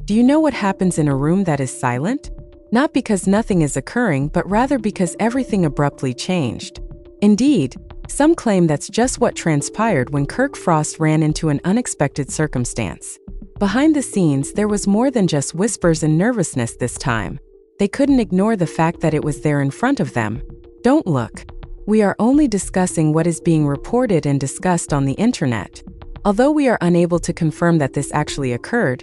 Do you know what happens in a room that is silent? Not because nothing is occurring, but rather because everything abruptly changed. Indeed, some claim that's just what transpired when Kirk Frost ran into an unexpected circumstance. Behind the scenes, there was more than just whispers and nervousness this time. They couldn't ignore the fact that it was there in front of them. Don't look. We are only discussing what is being reported and discussed on the internet. Although we are unable to confirm that this actually occurred,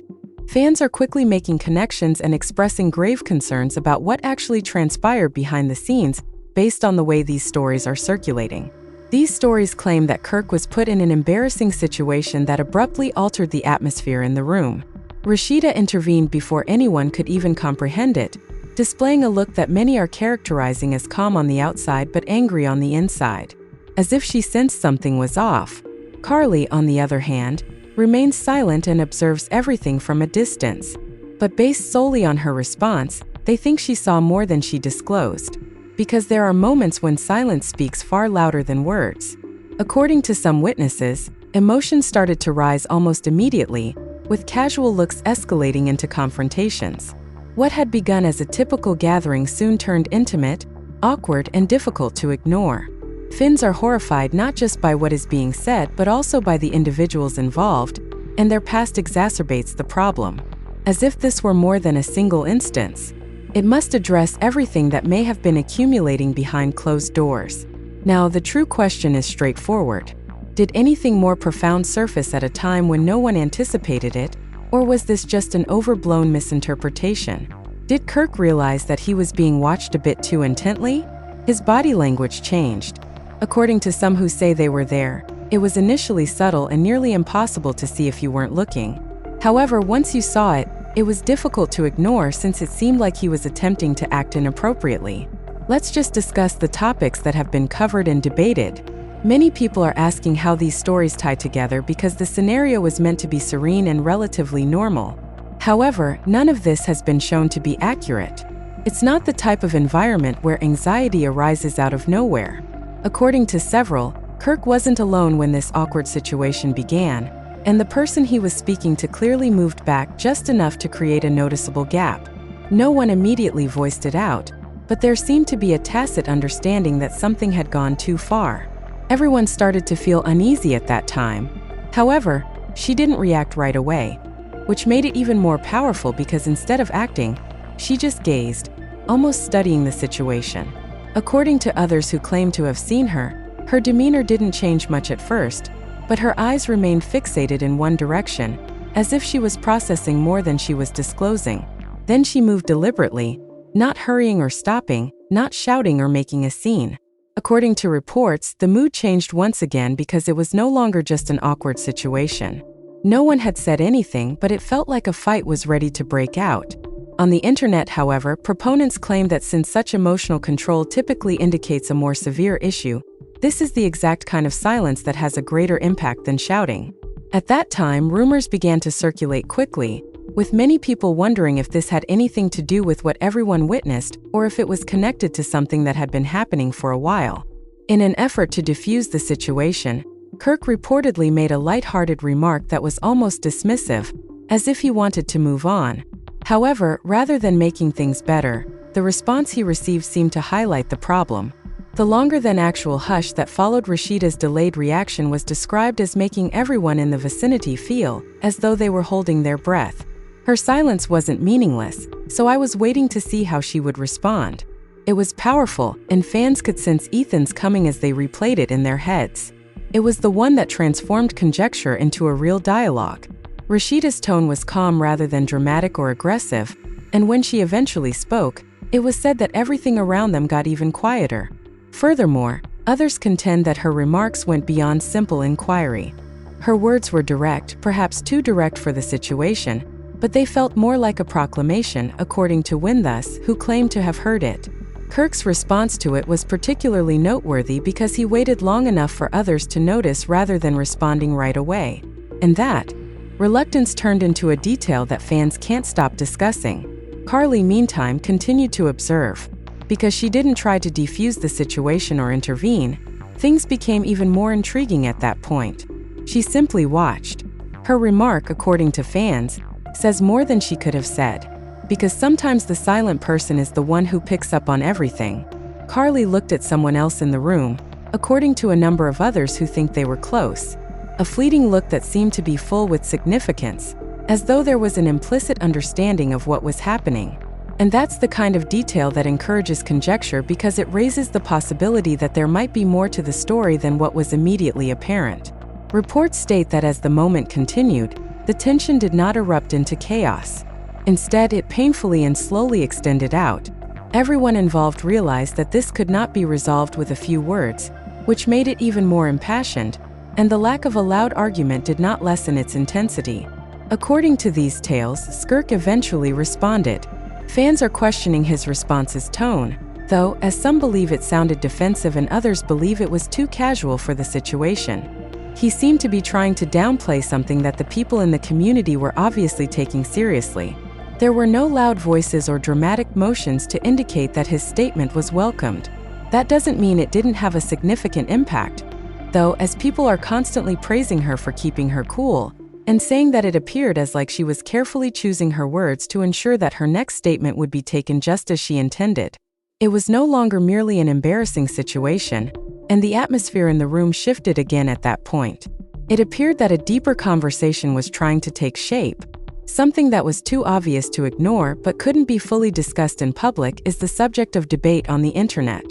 fans are quickly making connections and expressing grave concerns about what actually transpired behind the scenes based on the way these stories are circulating. These stories claim that Kirk was put in an embarrassing situation that abruptly altered the atmosphere in the room. Rasheeda intervened before anyone could even comprehend it, displaying a look that many are characterizing as calm on the outside but angry on the inside, as if she sensed something was off. Karlie, on the other hand, remains silent and observes everything from a distance. But based solely on her response, they think she saw more than she disclosed. Because there are moments when silence speaks far louder than words. According to some witnesses, emotions started to rise almost immediately, with casual looks escalating into confrontations. What had begun as a typical gathering soon turned intimate, awkward, and difficult to ignore. Fans are horrified not just by what is being said but also by the individuals involved, and their past exacerbates the problem. As if this were more than a single instance, it must address everything that may have been accumulating behind closed doors. Now, the true question is straightforward. Did anything more profound surface at a time when no one anticipated it, or was this just an overblown misinterpretation? Did Kirk realize that he was being watched a bit too intently? His body language changed. According to some who say they were there, it was initially subtle and nearly impossible to see if you weren't looking. However, once you saw it, it was difficult to ignore since it seemed like he was attempting to act inappropriately. Let's just discuss the topics that have been covered and debated. Many people are asking how these stories tie together because the scenario was meant to be serene and relatively normal. However, none of this has been shown to be accurate. It's not the type of environment where anxiety arises out of nowhere. According to several, Kirk wasn't alone when this awkward situation began, and the person he was speaking to clearly moved back just enough to create a noticeable gap. No one immediately voiced it out, but there seemed to be a tacit understanding that something had gone too far. Everyone started to feel uneasy at that time. However, she didn't react right away, which made it even more powerful because instead of acting, she just gazed, almost studying the situation. According to others who claimed to have seen her, her demeanor didn't change much at first, but her eyes remained fixated in one direction, as if she was processing more than she was disclosing. Then she moved deliberately, not hurrying or stopping, not shouting or making a scene. According to reports, the mood changed once again because it was no longer just an awkward situation. No one had said anything, but it felt like a fight was ready to break out. On the internet, however, proponents claim that since such emotional control typically indicates a more severe issue, this is the exact kind of silence that has a greater impact than shouting. At that time, rumors began to circulate quickly, with many people wondering if this had anything to do with what everyone witnessed or if it was connected to something that had been happening for a while. In an effort to defuse the situation, Kirk reportedly made a light-hearted remark that was almost dismissive, as if he wanted to move on. However, rather than making things better, the response he received seemed to highlight the problem. The longer-than-actual hush that followed Rasheeda's delayed reaction was described as making everyone in the vicinity feel as though they were holding their breath. Her silence wasn't meaningless, so I was waiting to see how she would respond. It was powerful, and fans could sense Ethan's coming as they replayed it in their heads. It was the one that transformed conjecture into a real dialogue. Rasheeda's tone was calm rather than dramatic or aggressive, and when she eventually spoke, it was said that everything around them got even quieter. Furthermore, others contend that her remarks went beyond simple inquiry. Her words were direct, perhaps too direct for the situation, but they felt more like a proclamation, according to Winthus, who claimed to have heard it. Kirk's response to it was particularly noteworthy because he waited long enough for others to notice rather than responding right away. And that reluctance turned into a detail that fans can't stop discussing. Karlie, meantime, continued to observe. Because she didn't try to defuse the situation or intervene, things became even more intriguing at that point. She simply watched. Her remark, according to fans, says more than she could have said. Because sometimes the silent person is the one who picks up on everything. Karlie looked at someone else in the room, according to a number of others who think they were close. A fleeting look that seemed to be full with significance, as though there was an implicit understanding of what was happening. And that's the kind of detail that encourages conjecture because it raises the possibility that there might be more to the story than what was immediately apparent. Reports state that as the moment continued, the tension did not erupt into chaos. Instead, it painfully and slowly extended out. Everyone involved realized that this could not be resolved with a few words, which made it even more impassioned, and the lack of a loud argument did not lessen its intensity. According to these tales, Kirk eventually responded. Fans are questioning his response's tone, though, as some believe it sounded defensive and others believe it was too casual for the situation. He seemed to be trying to downplay something that the people in the community were obviously taking seriously. There were no loud voices or dramatic motions to indicate that his statement was welcomed. That doesn't mean it didn't have a significant impact, though, as people are constantly praising her for keeping her cool, and saying that it appeared as like she was carefully choosing her words to ensure that her next statement would be taken just as she intended. It was no longer merely an embarrassing situation, and the atmosphere in the room shifted again at that point. It appeared that a deeper conversation was trying to take shape. Something that was too obvious to ignore but couldn't be fully discussed in public is the subject of debate on the internet.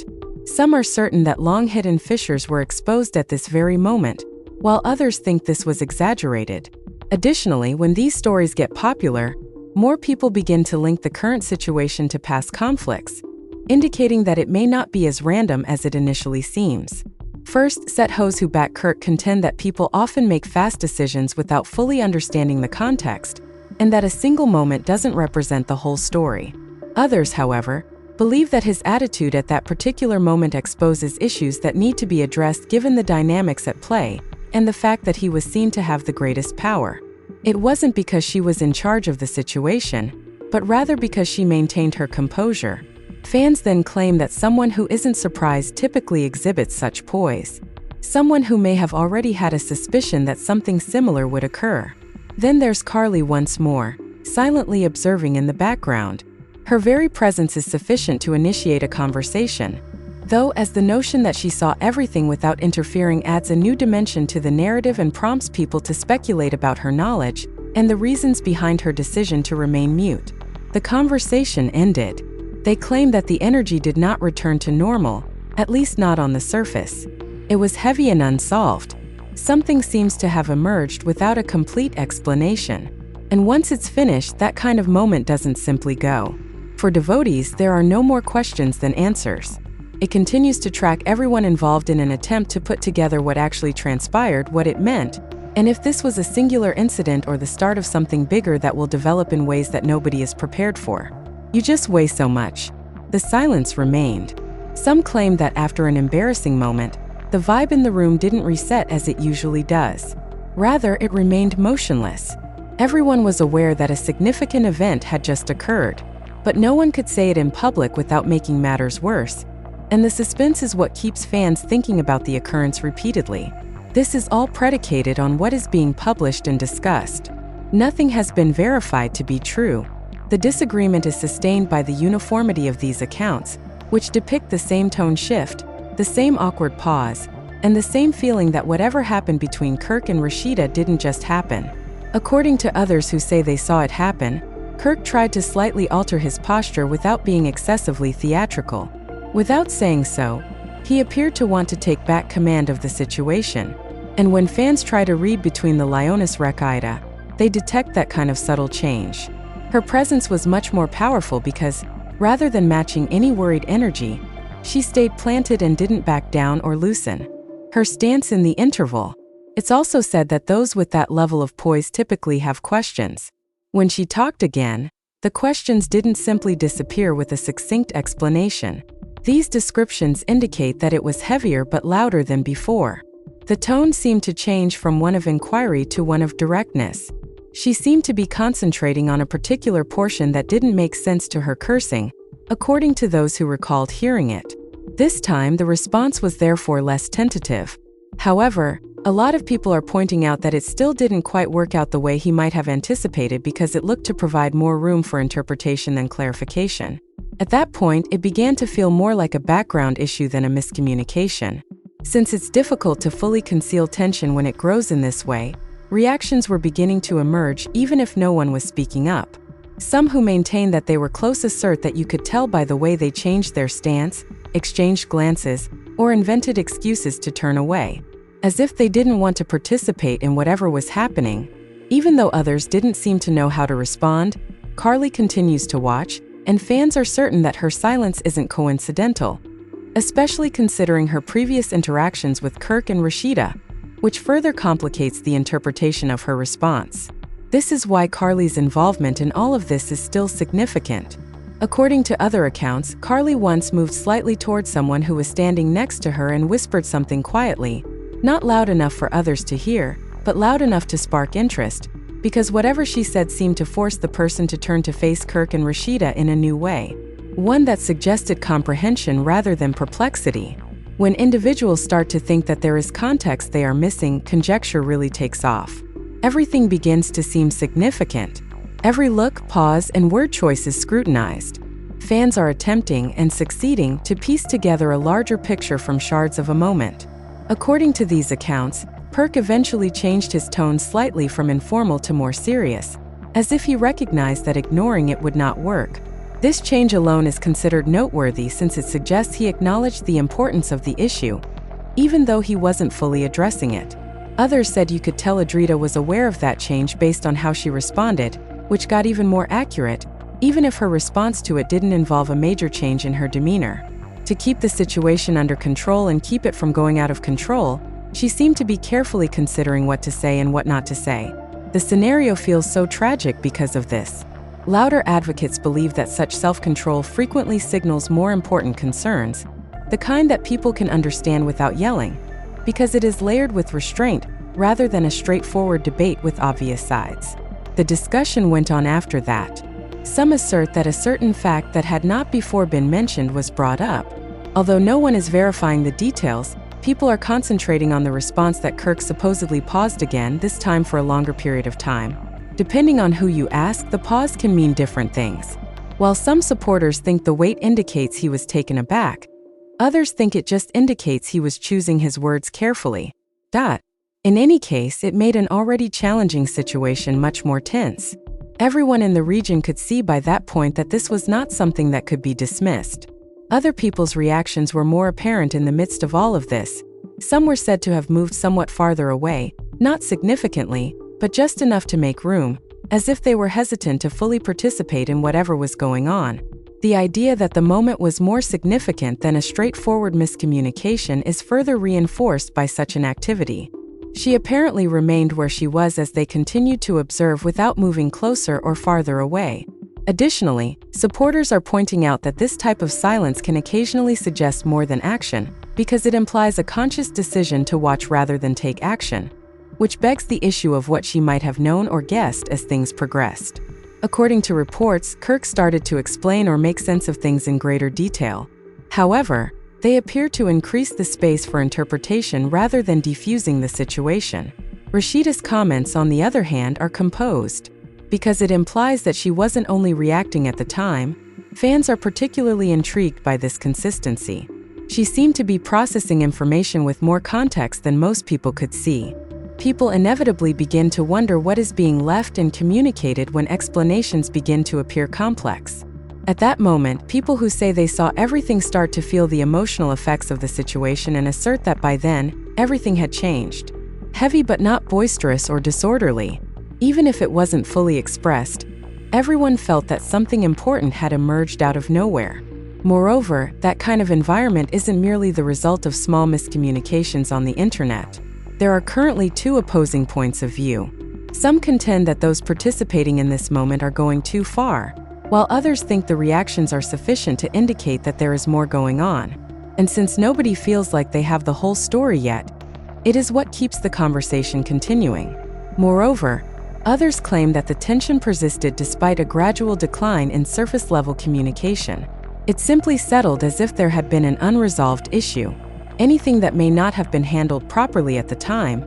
Some are certain that long-hidden fissures were exposed at this very moment, while others think this was exaggerated. Additionally, when these stories get popular, more people begin to link the current situation to past conflicts, indicating that it may not be as random as it initially seems. First, set hoes who back Kirk contend that people often make fast decisions without fully understanding the context, and that a single moment doesn't represent the whole story. Others, however, believe that his attitude at that particular moment exposes issues that need to be addressed given the dynamics at play, and the fact that he was seen to have the greatest power. It wasn't because she was in charge of the situation, but rather because she maintained her composure. Fans then claim that someone who isn't surprised typically exhibits such poise. Someone who may have already had a suspicion that something similar would occur. Then there's Karlie once more, silently observing in the background. Her very presence is sufficient to initiate a conversation, though, as the notion that she saw everything without interfering adds a new dimension to the narrative and prompts people to speculate about her knowledge and the reasons behind her decision to remain mute. The conversation ended. They claim that the energy did not return to normal, at least not on the surface. It was heavy and unsolved. Something seems to have emerged without a complete explanation. And once it's finished, that kind of moment doesn't simply go. For devotees, there are no more questions than answers. It continues to track everyone involved in an attempt to put together what actually transpired, what it meant, and if this was a singular incident or the start of something bigger that will develop in ways that nobody is prepared for. You just weigh so much. The silence remained. Some claim that after an embarrassing moment, the vibe in the room didn't reset as it usually does. Rather, it remained motionless. Everyone was aware that a significant event had just occurred, but no one could say it in public without making matters worse. And the suspense is what keeps fans thinking about the occurrence repeatedly. This is all predicated on what is being published and discussed. Nothing has been verified to be true. The disagreement is sustained by the uniformity of these accounts, which depict the same tone shift, the same awkward pause, and the same feeling that whatever happened between Kirk and Rasheeda didn't just happen. According to others who say they saw it happen, Kirk tried to slightly alter his posture without being excessively theatrical. Without saying so, he appeared to want to take back command of the situation. And when fans try to read between the Lioness Rasheeda, they detect that kind of subtle change. Her presence was much more powerful because, rather than matching any worried energy, she stayed planted and didn't back down or loosen. Her stance in the interval. It's also said that those with that level of poise typically have questions. When she talked again, the questions didn't simply disappear with a succinct explanation. These descriptions indicate that it was heavier but louder than before. The tone seemed to change from one of inquiry to one of directness. She seemed to be concentrating on a particular portion that didn't make sense to her cursing, according to those who recalled hearing it. This time, the response was therefore less tentative. However, A lot of people are pointing out that it still didn't quite work out the way he might have anticipated because it looked to provide more room for interpretation than clarification. At that point, it began to feel more like a background issue than a miscommunication. Since it's difficult to fully conceal tension when it grows in this way, reactions were beginning to emerge even if no one was speaking up. Some who maintained that they were close assert that you could tell by the way they changed their stance, exchanged glances, or invented excuses to turn away, as if they didn't want to participate in whatever was happening. Even though others didn't seem to know how to respond, Karlie continues to watch, and fans are certain that her silence isn't coincidental, especially considering her previous interactions with Kirk and Rasheeda, which further complicates the interpretation of her response. This is why Karlie's involvement in all of this is still significant. According to other accounts, Karlie once moved slightly toward someone who was standing next to her and whispered something quietly, not loud enough for others to hear, but loud enough to spark interest, because whatever she said seemed to force the person to turn to face Kirk and Rasheeda in a new way, one that suggested comprehension rather than perplexity. When individuals start to think that there is context they are missing, conjecture really takes off. Everything begins to seem significant. Every look, pause, and word choice is scrutinized. Fans are attempting and succeeding to piece together a larger picture from shards of a moment. According to these accounts, Kirk eventually changed his tone slightly from informal to more serious, as if he recognized that ignoring it would not work. This change alone is considered noteworthy since it suggests he acknowledged the importance of the issue, even though he wasn't fully addressing it. Others said you could tell Rasheeda was aware of that change based on how she responded, which got even more accurate, even if her response to it didn't involve a major change in her demeanor. To keep the situation under control and keep it from going out of control, she seemed to be carefully considering what to say and what not to say. The scenario feels so tragic because of this. Louder advocates believe that such self-control frequently signals more important concerns, the kind that people can understand without yelling, because it is layered with restraint rather than a straightforward debate with obvious sides. The discussion went on after that. Some assert that a certain fact that had not before been mentioned was brought up. Although no one is verifying the details, people are concentrating on the response that Kirk supposedly paused again, this time for a longer period of time. Depending on who you ask, the pause can mean different things. While some supporters think the wait indicates he was taken aback, others think it just indicates he was choosing his words carefully. In any case, it made an already challenging situation much more tense. Everyone in the region could see by that point that this was not something that could be dismissed. Other people's reactions were more apparent in the midst of all of this. Some were said to have moved somewhat farther away, not significantly, but just enough to make room, as if they were hesitant to fully participate in whatever was going on. The idea that the moment was more significant than a straightforward miscommunication is further reinforced by such an activity. She apparently remained where she was as they continued to observe without moving closer or farther away. Additionally, supporters are pointing out that this type of silence can occasionally suggest more than action, because it implies a conscious decision to watch rather than take action, which begs the issue of what she might have known or guessed as things progressed. According to reports, Kirk started to explain or make sense of things in greater detail. However, they appear to increase the space for interpretation rather than defusing the situation. Rasheeda's comments, on the other hand, are composed. Because it implies that she wasn't only reacting at the time, fans are particularly intrigued by this consistency. She seemed to be processing information with more context than most people could see. People inevitably begin to wonder what is being left and communicated when explanations begin to appear complex. At that moment, people who say they saw everything start to feel the emotional effects of the situation and assert that by then, everything had changed. Heavy but not boisterous or disorderly. Even if it wasn't fully expressed, everyone felt that something important had emerged out of nowhere. Moreover, that kind of environment isn't merely the result of small miscommunications on the internet. There are currently two opposing points of view. Some contend that those participating in this moment are going too far, while others think the reactions are sufficient to indicate that there is more going on. And since nobody feels like they have the whole story yet, it is what keeps the conversation continuing. Moreover, others claim that the tension persisted despite a gradual decline in surface-level communication. It simply settled as if there had been an unresolved issue. anything that may not have been handled properly at the time,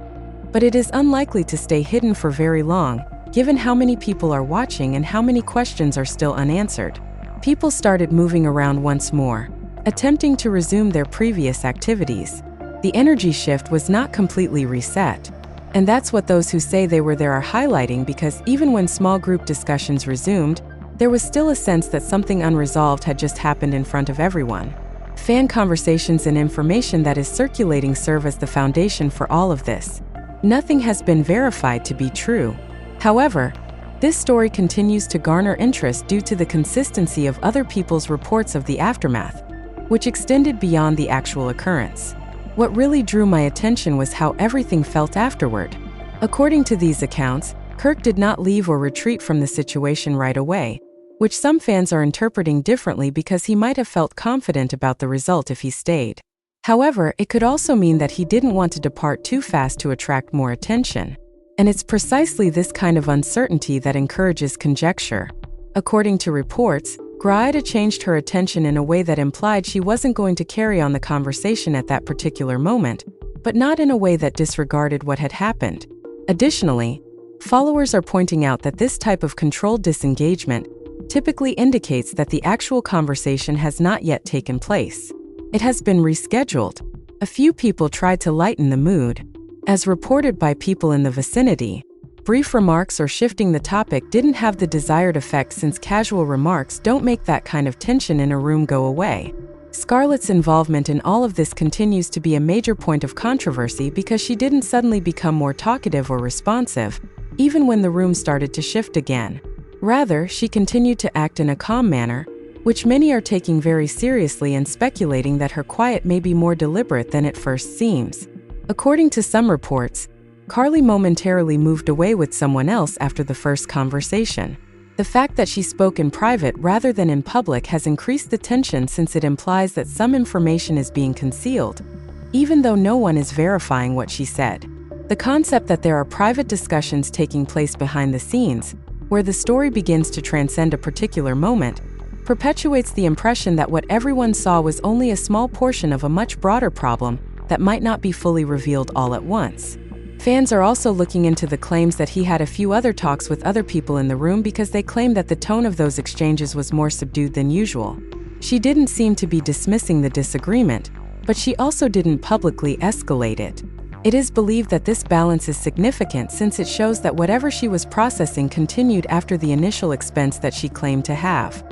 but it is unlikely to stay hidden for very long, given how many people are watching and how many questions are still unanswered. People started moving around once more, attempting to resume their previous activities. The energy shift was not completely reset. And that's what those who say they were there are highlighting, because even when small group discussions resumed, there was still a sense that something unresolved had just happened in front of everyone. Fan conversations and information that is circulating serve as the foundation for all of this. Nothing has been verified to be true. However, this story continues to garner interest due to the consistency of other people's reports of the aftermath, which extended beyond the actual occurrence. What really drew my attention was how everything felt afterward. According to these accounts, Kirk did not leave or retreat from the situation right away, which some fans are interpreting differently because he might have felt confident about the result if he stayed. However, it could also mean that he didn't want to depart too fast to attract more attention. And it's precisely this kind of uncertainty that encourages conjecture. According to reports, Rasheeda changed her attention in a way that implied she wasn't going to carry on the conversation at that particular moment, but not in a way that disregarded what had happened. Additionally, followers are pointing out that this type of controlled disengagement typically indicates that the actual conversation has not yet taken place. It has been rescheduled. A few people tried to lighten the mood. As reported by people in the vicinity, brief remarks or shifting the topic didn't have the desired effect, since casual remarks don't make that kind of tension in a room go away. Scarlett's involvement in all of this continues to be a major point of controversy because she didn't suddenly become more talkative or responsive, even when the room started to shift again. Rather, she continued to act in a calm manner, which many are taking very seriously and speculating that her quiet may be more deliberate than it first seems. According to some reports, Karlie momentarily moved away with someone else after the first conversation. The fact that she spoke in private rather than in public has increased the tension, since it implies that some information is being concealed, even though no one is verifying what she said. The concept that there are private discussions taking place behind the scenes, where the story begins to transcend a particular moment, perpetuates the impression that what everyone saw was only a small portion of a much broader problem that might not be fully revealed all at once. Fans are also looking into the claims that he had a few other talks with other people in the room, because they claim that the tone of those exchanges was more subdued than usual. She didn't seem to be dismissing the disagreement, but she also didn't publicly escalate it. It is believed that this balance is significant, since it shows that whatever she was processing continued after the initial expense that she claimed to have.